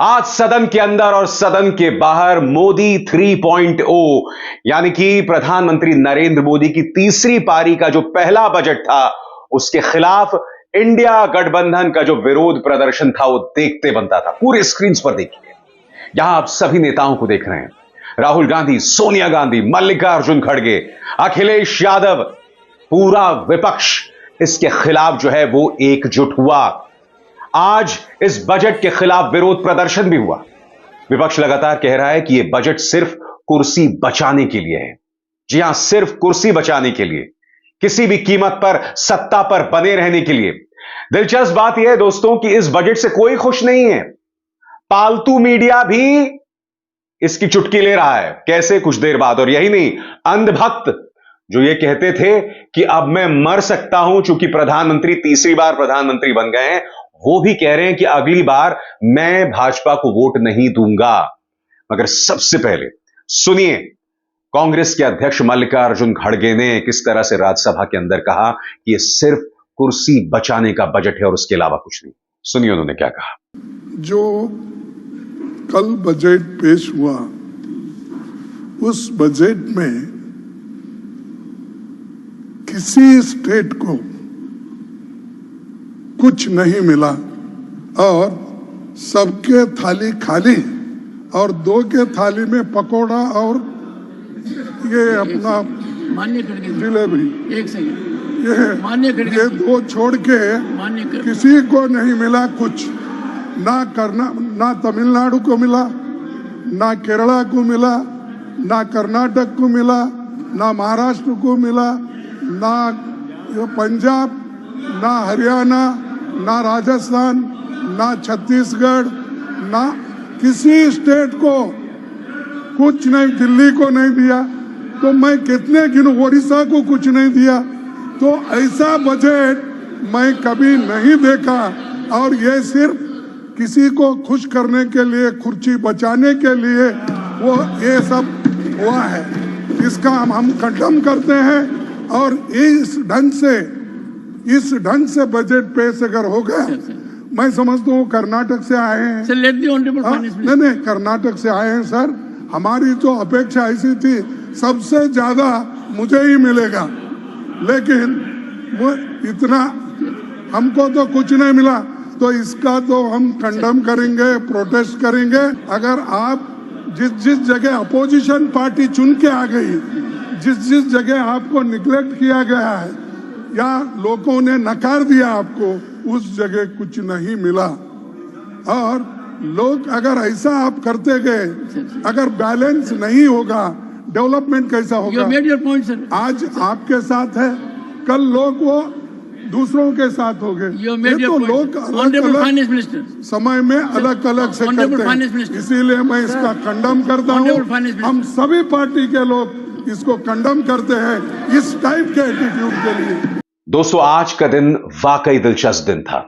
आज सदन के अंदर और सदन के बाहर मोदी 3.0 यानी कि प्रधानमंत्री नरेंद्र मोदी की तीसरी पारी का जो पहला बजट था उसके खिलाफ इंडिया गठबंधन का जो विरोध प्रदर्शन था वो देखते बनता था। पूरे स्क्रीन पर देखिए, यहां आप सभी नेताओं को देख रहे हैं। राहुल गांधी, सोनिया गांधी, मल्लिकार्जुन खड़गे, अखिलेश यादव, पूरा विपक्ष इसके खिलाफ जो है वो एकजुट हुआ। आज इस बजट के खिलाफ विरोध प्रदर्शन भी हुआ। विपक्ष लगातार कह रहा है कि यह बजट सिर्फ कुर्सी बचाने के लिए है। जी हां, सिर्फ कुर्सी बचाने के लिए, किसी भी कीमत पर सत्ता पर बने रहने के लिए। दिलचस्प बात यह है दोस्तों कि इस बजट से कोई खुश नहीं है। पालतू मीडिया भी इसकी चुटकी ले रहा है। कैसे? कुछ देर बाद। और यही नहीं, अंधभक्त जो ये कहते थे कि अब मैं मर सकता हूं चूंकि प्रधानमंत्री तीसरी बार प्रधानमंत्री बन गए हैं, वो भी कह रहे हैं कि अगली बार मैं भाजपा को वोट नहीं दूंगा। मगर सबसे पहले सुनिए कांग्रेस के अध्यक्ष मल्लिकार्जुन खड़गे ने किस तरह से राज्यसभा के अंदर कहा कि यह सिर्फ कुर्सी बचाने का बजट है और उसके अलावा कुछ नहीं। सुनिए उन्होंने क्या कहा। जो कल बजट पेश हुआ उस बजट में किसी स्टेट को कुछ नहीं मिला और सबके थाली खाली और दो के थाली में पकोड़ा और ये अपना जिलेबी, एक सेकंड, ये दो छोड़ के किसी को नहीं मिला कुछ। ना तमिलनाडु को मिला, ना केरला को मिला, ना कर्नाटक को मिला, ना महाराष्ट्र को मिला, ना पंजाब, ना हरियाणा, ना राजस्थान, ना छत्तीसगढ़, ना किसी स्टेट को कुछ नहीं। दिल्ली को नहीं दिया तो मैं कितने गिनूं, ओडिशा को कुछ नहीं दिया। तो ऐसा बजट मैं कभी नहीं देखा और ये सिर्फ किसी को खुश करने के लिए, कुर्सी बचाने के लिए वो ये सब हुआ है। इसका हम कंडम करते हैं और इस ढंग से बजट पेश अगर हो गया, मैं समझता हूँ कर्नाटक से आए हैं। नहीं, कर्नाटक से आए हैं सर। हमारी तो अपेक्षा ऐसी थी सबसे ज्यादा मुझे ही मिलेगा, लेकिन वो इतना हमको तो कुछ नहीं मिला। तो इसका तो हम कंडम करेंगे, प्रोटेस्ट करेंगे। अगर आप जिस जगह अपोजिशन पार्टी चुन के आ गई, जिस जगह आपको निग्लेक्ट किया गया है या लोगों ने नकार दिया आपको, उस जगह कुछ नहीं मिला। और लोग अगर ऐसा आप करते गए, अगर बैलेंस नहीं होगा, डेवलपमेंट कैसा होगा? आज आपके साथ है, कल लोग वो दूसरों के साथ हो गए। ये तो लोग अलग समय में अलग अलग से करते हैं। इसीलिए मैं इसका कंडम करता हूँ। हम सभी पार्टी के लोग इसको कंडम करते हैं इस टाइप के एटीट्यूड के लिए। दोस्तों, आज का दिन वाकई दिलचस्प दिन था।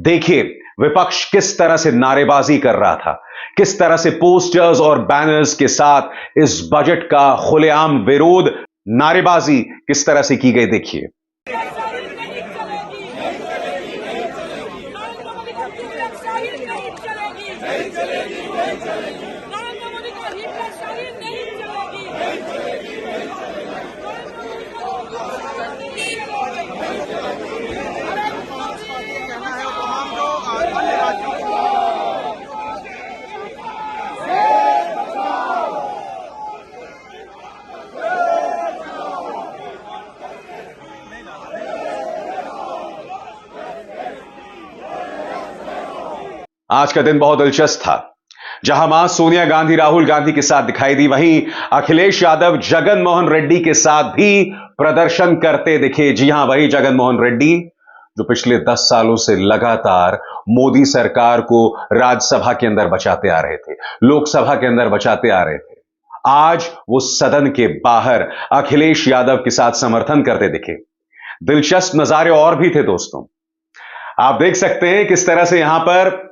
देखिए विपक्ष किस तरह से नारेबाजी कर रहा था, किस तरह से पोस्टर्स और बैनर्स के साथ इस बजट का खुलेआम विरोध, नारेबाजी किस तरह से की गई। देखिए आज का दिन बहुत दिलचस्प था। जहां मां सोनिया गांधी राहुल गांधी के साथ दिखाई दी, वहीं अखिलेश यादव जगन मोहन रेड्डी के साथ भी प्रदर्शन करते दिखे। जी हां, वही जगन मोहन रेड्डी जो पिछले 10 सालों से लगातार मोदी सरकार को राज्यसभा के अंदर बचाते आ रहे थे, लोकसभा के अंदर बचाते आ रहे थे। आज वो सदन के बाहर अखिलेश यादव के साथ समर्थन करते दिखे। दिलचस्प नजारे और भी थे दोस्तों। आप देख सकते हैं किस तरह से यहां पर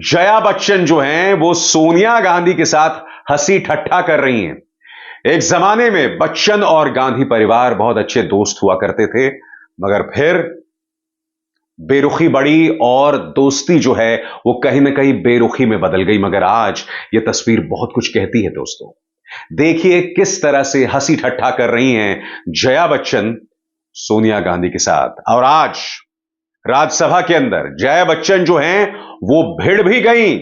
जया बच्चन जो हैं वो सोनिया गांधी के साथ हंसी ठट्ठा कर रही हैं। एक जमाने में बच्चन और गांधी परिवार बहुत अच्छे दोस्त हुआ करते थे, मगर फिर बेरुखी बढ़ी और दोस्ती जो है वो कहीं ना कहीं बेरुखी में बदल गई। मगर आज ये तस्वीर बहुत कुछ कहती है दोस्तों। देखिए किस तरह से हंसी ठट्ठा कर रही हैं जया बच्चन सोनिया गांधी के साथ। और आज राज्यसभा के अंदर जया बच्चन जो हैं वो भिड़ भी गई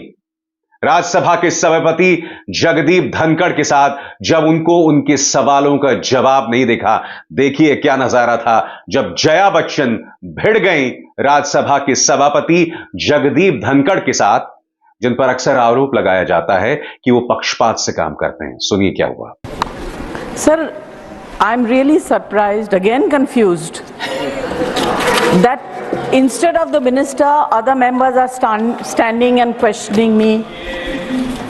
राज्यसभा के सभापति जगदीप धनखड़ के साथ, जब उनको उनके सवालों का जवाब नहीं दिखा। देखिए क्या नजारा था जब जया बच्चन भिड़ गई राज्यसभा के सभापति जगदीप धनखड़ के साथ, जिन पर अक्सर आरोप लगाया जाता है कि वो पक्षपात से काम करते हैं। सुनिए क्या हुआ। Sir, I am really surprised, again confused that instead of the minister, other members are standing and questioning me.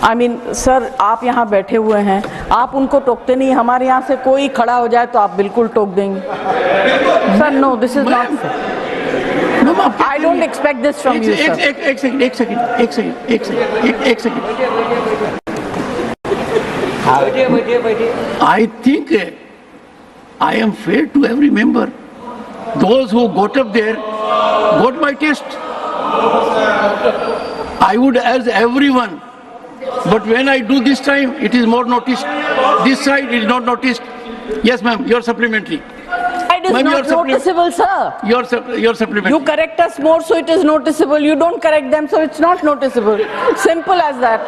I mean, sir, आप यहाँ बैठे हुए हैं, आप उनको टोकते नहीं। हमारे यहाँ से कोई खड़ा हो जाए तो आप बिल्कुल टोक देंगे। Sir, no, this is not fair. No, I don't expect this from you, sir. एक second. I think I am fair to every member. Those who got up there got my taste. I would as everyone, but when I do this time, it is more noticed. This side is not noticed. Yes, ma'am, you're supplementary. It is not noticeable, sir. You're supplementary. You correct us more, so it is noticeable. You don't correct them, so it's not noticeable. Simple as that.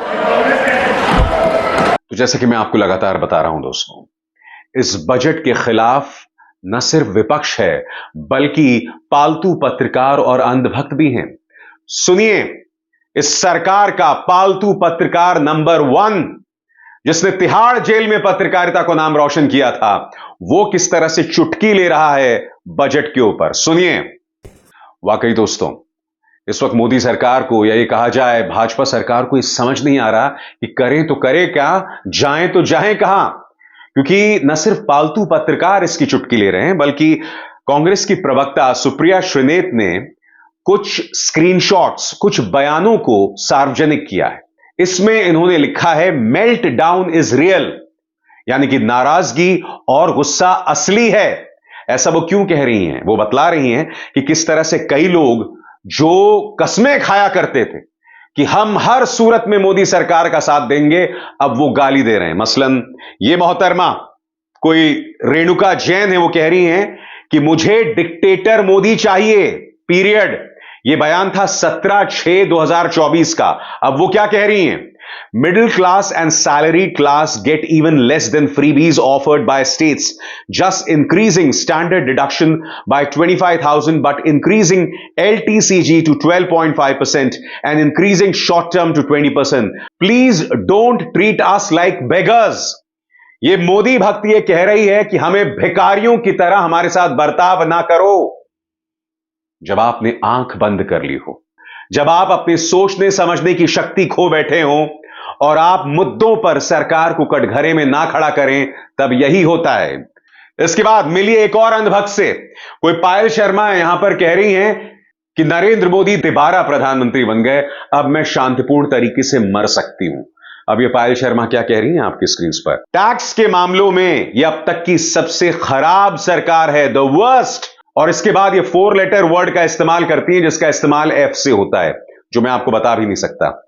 तो जैसे कि मैं आपको लगातार बता रहा हूं दोस्तों, इस बजट के खिलाफ न सिर्फ विपक्ष है बल्कि पालतू पत्रकार और अंधभक्त भी हैं। सुनिए इस सरकार का पालतू पत्रकार नंबर 1, जिसने तिहाड़ जेल में पत्रकारिता को नाम रोशन किया था, वो किस तरह से चुटकी ले रहा है बजट के ऊपर। सुनिए। वाकई दोस्तों, इस वक्त मोदी सरकार को, या ये कहा जाए भाजपा सरकार को, ये समझ नहीं आ रहा कि करें तो करें क्या, जाएं तो जाएं कहां। क्योंकि न सिर्फ पालतू पत्रकार इसकी चुटकी ले रहे हैं, बल्कि कांग्रेस की प्रवक्ता सुप्रिया श्रीनेत ने कुछ स्क्रीनशॉट्स, कुछ बयानों को सार्वजनिक किया है। इसमें इन्होंने लिखा है मेल्ट डाउन इज रियल, यानी कि नाराजगी और गुस्सा असली है। ऐसा वो क्यों कह रही हैं? वो बतला रही हैं कि किस तरह से कई लोग जो कस्में खाया करते थे कि हम हर सूरत में मोदी सरकार का साथ देंगे, अब वो गाली दे रहे हैं। मसलन ये मोहतरमा कोई रेणुका जैन है, वो कह रही हैं कि मुझे डिक्टेटर मोदी चाहिए, पीरियड। ये बयान था 17/6/2024 का। अब वो क्या कह रही हैं? Middle class and salaried class get even less than freebies offered by states, just increasing standard deduction by 25,000 but increasing LTCG to 12.5% and increasing short term to 20%. Please don't treat us like beggars. ये मोदी भक्त ये कह रही है कि हमें भिखारियों की तरह हमारे साथ बर्ताव ना करो। जब आपने आंख बंद कर ली हो, जब आप अपने सोचने समझने की शक्ति खो बैठे हो और आप मुद्दों पर सरकार को कटघरे में ना खड़ा करें, तब यही होता है। इसके बाद मिली एक और अंधभक्त से, कोई पायल शर्मा यहां पर कह रही हैं कि नरेंद्र मोदी दोबारा प्रधानमंत्री बन गए, अब मैं शांतिपूर्ण तरीके से मर सकती हूं। अब ये पायल शर्मा क्या कह रही हैं आपकी स्क्रीन पर? टैक्स के मामलों में यह अब तक की सबसे खराब सरकार है, द वर्स्ट। और इसके बाद ये 4 लेटर वर्ड का इस्तेमाल करती हैं, जिसका इस्तेमाल एफ से होता है, जो मैं आपको बता भी नहीं सकता।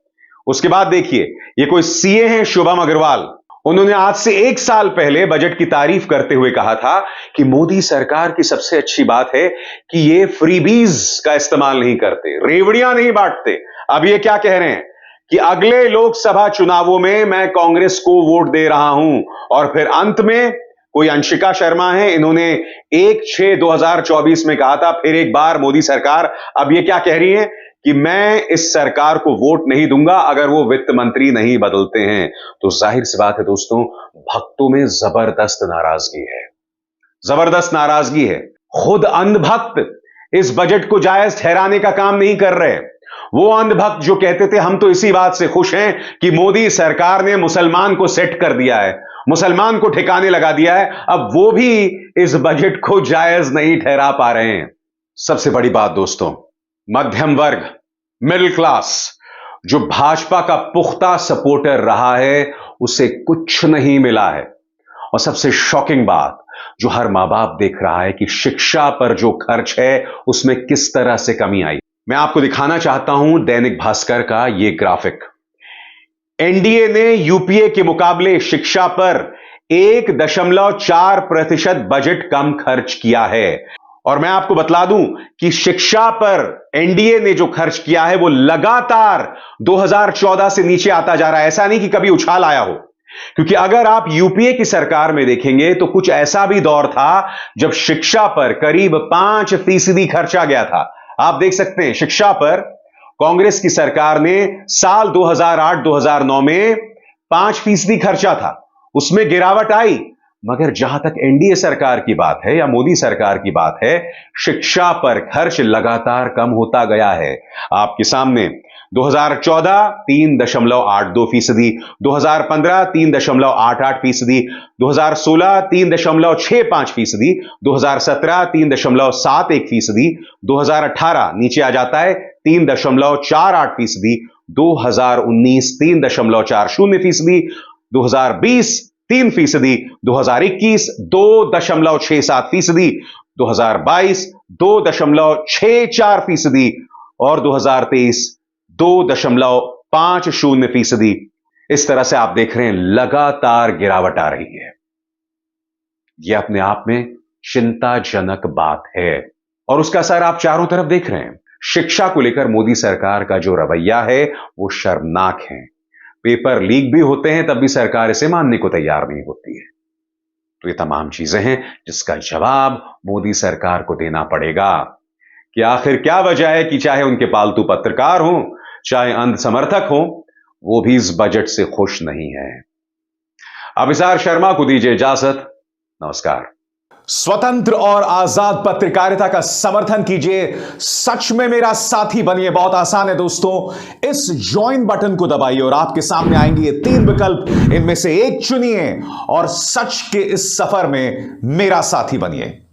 उसके बाद देखिए, ये कोई सीए हैं शुभम अग्रवाल, उन्होंने आज से 1 साल पहले बजट की तारीफ करते हुए कहा था कि मोदी सरकार की सबसे अच्छी बात है कि ये फ्रीबीज का इस्तेमाल नहीं करते, रेवड़ियां नहीं बांटते। अब ये क्या कह रहे हैं कि अगले लोकसभा चुनावों में मैं कांग्रेस को वोट दे रहा हूं। और फिर अंत में कोई अंशिका शर्मा है, इन्होंने 1/6/2024 में कहा था फिर एक बार मोदी सरकार। अब ये क्या कह रही है कि मैं इस सरकार को वोट नहीं दूंगा अगर वो वित्त मंत्री नहीं बदलते हैं। तो जाहिर सी बात है दोस्तों, भक्तों में जबरदस्त नाराजगी है, जबरदस्त नाराजगी है। खुद अंधभक्त इस बजट को जायज ठहराने का काम नहीं कर रहे। वो अंधभक्त जो कहते थे हम तो इसी बात से खुश हैं कि मोदी सरकार ने मुसलमान को सेट कर दिया है, मुसलमान को ठिकाने लगा दिया है, अब वो भी इस बजट को जायज नहीं ठहरा पा रहे हैं। सबसे बड़ी बात दोस्तों, मध्यम वर्ग, मिडिल क्लास, जो भाजपा का पुख्ता सपोर्टर रहा है, उसे कुछ नहीं मिला है। और सबसे शॉकिंग बात, जो हर मां बाप देख रहा है कि शिक्षा पर जो खर्च है उसमें किस तरह से कमी आई। मैं आपको दिखाना चाहता हूं दैनिक भास्कर का यह ग्राफिक। एनडीए ने यूपीए के मुकाबले शिक्षा पर 1.4% बजट कम खर्च किया है। और मैं आपको बतला दूं कि शिक्षा पर एनडीए ने जो खर्च किया है वो लगातार 2014 से नीचे आता जा रहा है। ऐसा नहीं कि कभी उछाल आया हो, क्योंकि अगर आप यूपीए की सरकार में देखेंगे तो कुछ ऐसा भी दौर था जब शिक्षा पर करीब 5% खर्चा गया था। आप देख सकते हैं शिक्षा पर कांग्रेस की सरकार ने साल 2008-2009 में 5% खर्चा था, उसमें गिरावट आई। मगर जहां तक एनडीए सरकार की बात है या मोदी सरकार की बात है, शिक्षा पर खर्च लगातार कम होता गया है। आपके सामने 2014 3.82%, 2015 3.88%, 2016 3.65%, 2017 3.71%, 2018 नीचे आ जाता है 3.48%, 2019 3.40%, 2020 3%, 2021 2.67%, 2022 2.64% और 2023 2.50%। इस तरह से आप देख रहे हैं लगातार गिरावट आ रही है। यह अपने आप में चिंताजनक बात है और उसका असर आप चारों तरफ देख रहे हैं। शिक्षा को लेकर मोदी सरकार का जो रवैया है वो शर्मनाक है। पेपर लीक भी होते हैं तब भी सरकार इसे मानने को तैयार नहीं होती है। तो ये तमाम चीजें हैं जिसका जवाब मोदी सरकार को देना पड़ेगा कि आखिर क्या वजह है कि चाहे उनके पालतू पत्रकार हों, चाहे अंध समर्थक हों, वो भी इस बजट से खुश नहीं है। अभिसार शर्मा को दीजिए इजाजत। नमस्कार। स्वतंत्र और आजाद पत्रकारिता का समर्थन कीजिए, सच में मेरा साथी बनिए। बहुत आसान है दोस्तों, इस ज्वाइन बटन को दबाइए और आपके सामने आएंगे ये 3 विकल्प, इनमें से एक चुनिए और सच के इस सफर में मेरा साथी बनिए।